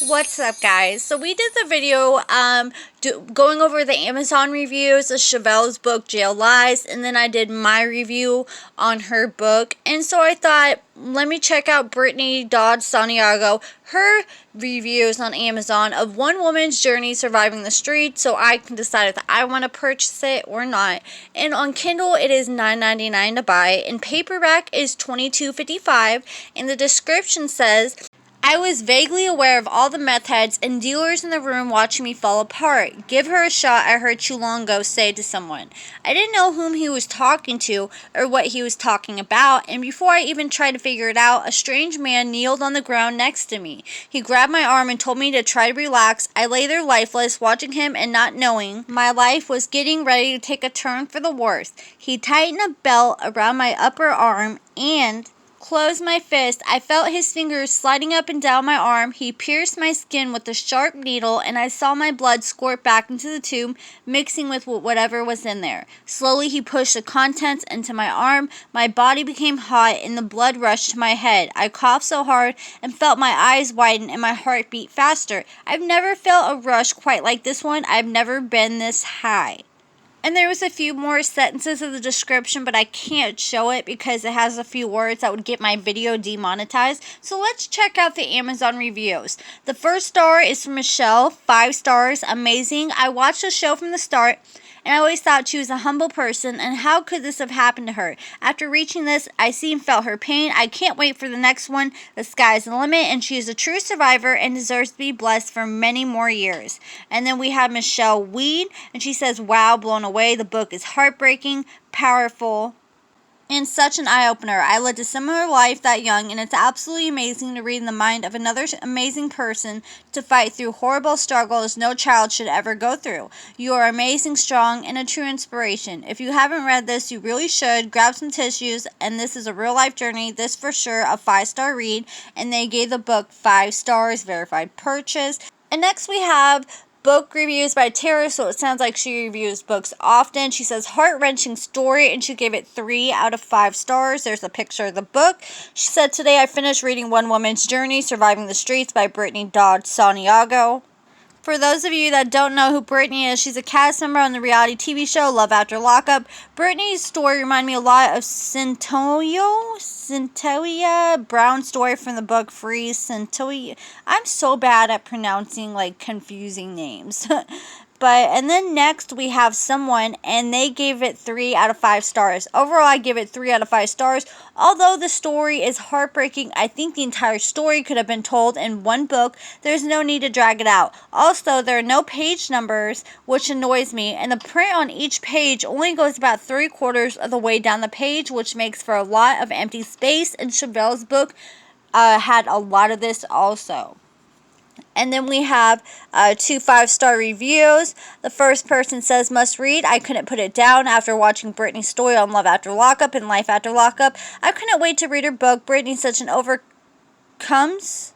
What's up, guys? So we did the video going over the Amazon reviews of Chevelle's book Jail Lies, and then I did my review on her book. And so I thought, let me check out Brittany Dodge Santiago, her reviews on Amazon of one woman's journey surviving the streets, so I can decide if I want to purchase it or not. And on Kindle it is $9.99 to buy, and paperback is $22.55, and the description says, I was vaguely aware of all the meth heads and dealers in the room watching me fall apart. Give her a shot, I heard Chulongo say to someone. I didn't know whom he was talking to or what he was talking about, and before I even tried to figure it out, a strange man kneeled on the ground next to me. He grabbed my arm and told me to try to relax. I lay there lifeless, watching him and not knowing my life was getting ready to take a turn for the worse. He tightened a belt around my upper arm and closed my fist. I felt his fingers sliding up and down my arm. He pierced my skin with a sharp needle, and I saw my blood squirt back into the tube, mixing with whatever was in there. Slowly, he pushed the contents into my arm. My body became hot, and the blood rushed to my head. I coughed so hard and felt my eyes widen and my heart beat faster. I've never felt a rush quite like this one. I've never been this high. And there was a few more sentences of the description, but I can't show it because it has a few words that would get my video demonetized. So let's check out the Amazon reviews. The first star is from Michelle, 5 stars, amazing. I watched the show from the start, and I always thought she was a humble person, and how could this have happened to her? After reaching this, I seen felt her pain. I can't wait for the next one. The sky's the limit, and she is a true survivor and deserves to be blessed for many more years. And then we have Michelle Weed, and she says, wow, blown away. The book is heartbreaking, powerful, and such an eye-opener. I lived a similar life that young, and it's absolutely amazing to read in the mind of another amazing person to fight through horrible struggles no child should ever go through. You are amazing, strong, and a true inspiration. If you haven't read this, you really should. Grab some tissues, and this is a real-life journey. This for sure a 5-star read, and they gave the book 5 stars, verified purchase. And next we have book reviews by Tara, so it sounds like she reviews books often. She says, heart-wrenching story, and she gave it 3 out of 5 stars. There's a picture of the book. She said, today I finished reading One Woman's Journey, Surviving the Streets by Brittany Dodge Santiago. For those of you that don't know who Brittany is, she's a cast member on the reality TV show Love After Lockup. Brittany's story reminded me a lot of Centoia Brown's story from the book Freeze. Centoia. I'm so bad at pronouncing confusing names. And then next we have someone, and they gave it 3 out of 5 stars. Overall, I give it 3 out of 5 stars. Although the story is heartbreaking, I think the entire story could have been told in one book. There's no need to drag it out. Also, there are no page numbers, which annoys me, and the print on each page only goes about 3/4 of the way down the page, which makes for a lot of empty space, and Chevelle's book had a lot of this also. And then we have 2 5-star reviews. The first person says, must read. I couldn't put it down after watching Brittany's story on Love After Lockup and Life After Lockup. I couldn't wait to read her book. Brittany's such an overcomes.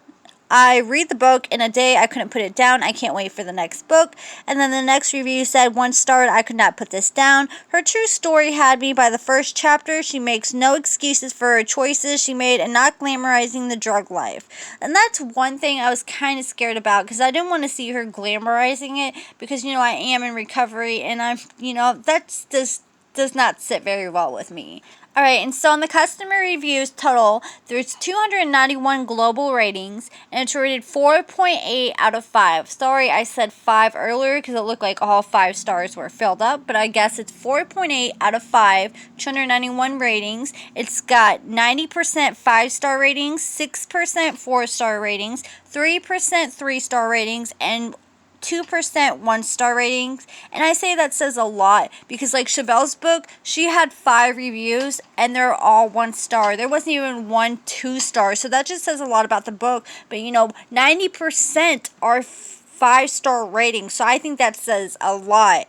I read the book in a day. I couldn't put it down. I can't wait for the next book. And then the next review said, 1 star, I could not put this down. Her true story had me by the first chapter. She makes no excuses for her choices she made and not glamorizing the drug life. And that's one thing I was kind of scared about, because I didn't want to see her glamorizing it, because, I am in recovery, and that does not sit very well with me. Alright, and so on the customer reviews total, there's 291 global ratings, and it's rated 4.8 out of 5. Sorry, I said 5 earlier because it looked like all 5 stars were filled up, but I guess it's 4.8 out of 5, 291 ratings. It's got 90% 5-star ratings, 6% 4-star ratings, 3% 3-star ratings, and 2% 1-star ratings. And I say that says a lot, because Chevelle's book, she had 5 reviews and they're all 1 star. There wasn't even 1 2-star, so that just says a lot about the book. But 90% are 5-star ratings, so I think that says a lot.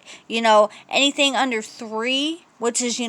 Anything under 3 which is,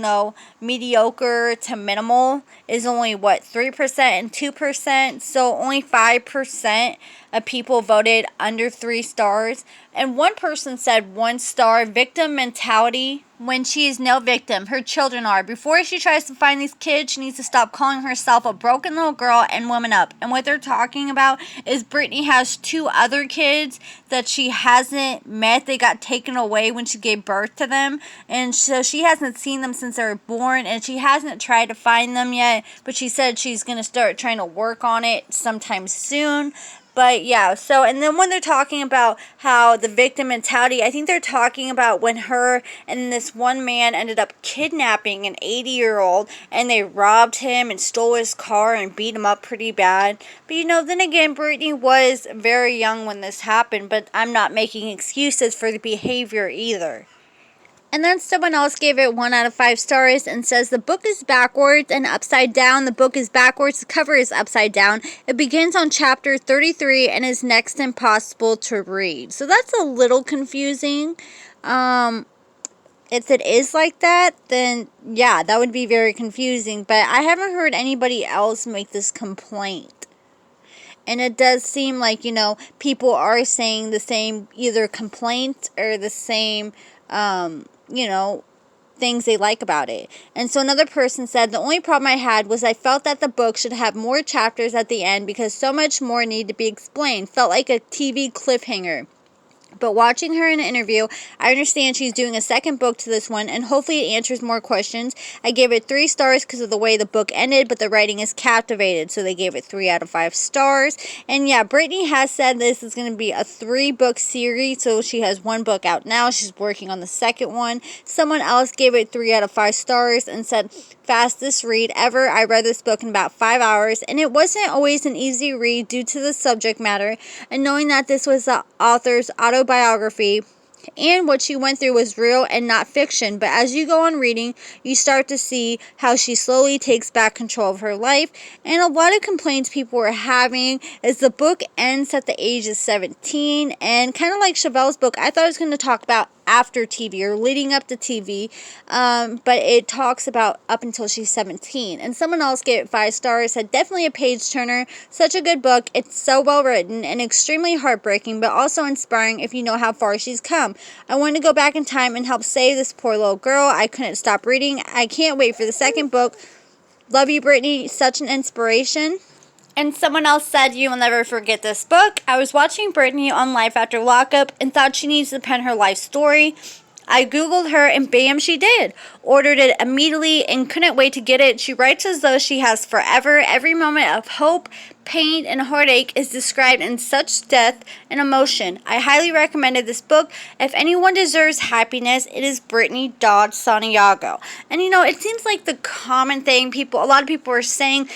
mediocre to minimal, is only, 3% and 2%. So only 5% of people voted under 3 stars. And one person said 1 star, victim mentality. When she is no victim, her children are. Before she tries to find these kids, she needs to stop calling herself a broken little girl and woman up. And what they're talking about is Brittany has 2 other kids that she hasn't met. They got taken away when she gave birth to them. And so she hasn't seen them since they were born. And she hasn't tried to find them yet. But she said she's going to start trying to work on it sometime soon. But yeah, so, and then when they're talking about how the victim mentality, I think they're talking about when her and this one man ended up kidnapping an 80-year-old, and they robbed him and stole his car and beat him up pretty bad. But then again, Brittany was very young when this happened, but I'm not making excuses for the behavior either. And then someone else gave it 1 out of 5 stars and says the book is backwards and upside down. The book is backwards. The cover is upside down. It begins on chapter 33 and is next to impossible to read. So that's a little confusing. If it is like that, then yeah, that would be very confusing. But I haven't heard anybody else make this complaint. And it does seem like, people are saying the same either complaints or the same things they like about it. And so another person said, the only problem I had was I felt that the book should have more chapters at the end because so much more needed to be explained. Felt like a TV cliffhanger. But watching her in an interview, I understand she's doing a second book to this one, and hopefully it answers more questions. I gave it 3 stars because of the way the book ended, but the writing is captivated, so they gave it 3 out of 5 stars. And yeah, Brittany has said this is going to be a 3-book series, so she has 1 book out now. She's working on the second one. Someone else gave it 3 out of 5 stars and said, fastest read ever. I read this book in about 5 hours, and it wasn't always an easy read due to the subject matter, and knowing that this was the author's autobiography and what she went through was real and not fiction. But as you go on reading, you start to see how she slowly takes back control of her life. And a lot of complaints people were having is the book ends at the age of 17, and kind of like Chevelle's book, I thought it was going to talk about after TV or leading up to TV, but it talks about up until she's 17. And someone else gave it 5 stars, said definitely a page turner, such a good book, it's so well written and extremely heartbreaking, but also inspiring if you know how far she's come. I want to go back in time and help save this poor little girl. I couldn't stop reading. I can't wait for the second book. Love you, Brittany, such an inspiration. And someone else said, you will never forget this book. I was watching Brittany on Life After Lockup and thought she needs to pen her life story. I Googled her and bam, she did. Ordered it immediately and couldn't wait to get it. She writes as though she has forever. Every moment of hope, pain, and heartache is described in such depth and emotion. I highly recommended this book. If anyone deserves happiness, it is Brittany Dodge Santiago. And it seems like the common thing a lot of people are saying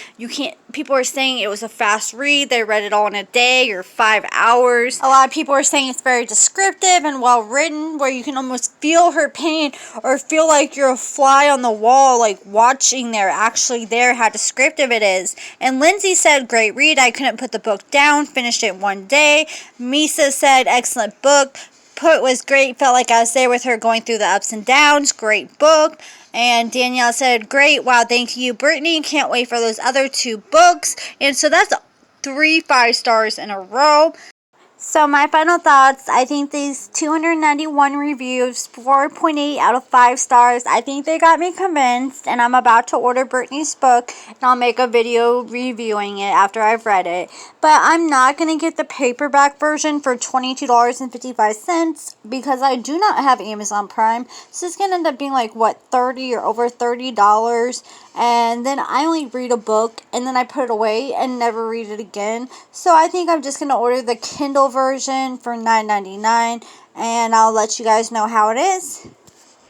people are saying it was a fast read. They read it all in a day or 5 hours. A lot of people are saying it's very descriptive and well written, where you can almost feel her pain or feel like you're a fly on the wall, like watching how descriptive it is. And Lindsay said, great read. I couldn't put the book down. Finished it 1 day. Misa said, excellent book. Put was great. Felt like I was there with her going through the ups and downs. Great book. And Danielle said, great. Wow, thank you, Brittany. Can't wait for those other 2 books. And so that's 3 5 stars in a row. So my final thoughts, I think these 291 reviews, 4.8 out of 5 stars, I think they got me convinced, and I'm about to order Brittany's book, and I'll make a video reviewing it after I've read it. But I'm not going to get the paperback version for $22.55 because I do not have Amazon Prime. So it's going to end up being like, $30 or over $30. And then I only read a book and then I put it away and never read it again. So I think I'm just going to order the Kindle version for $9.99, and I'll let you guys know how it is.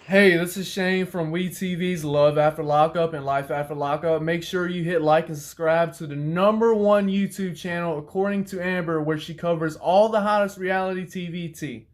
Hey, this is Shane from WeTV's Love After Lockup and Life After Lockup. Make sure you hit like and subscribe to the #1 YouTube channel according to Amber, where she covers all the hottest reality TV tea.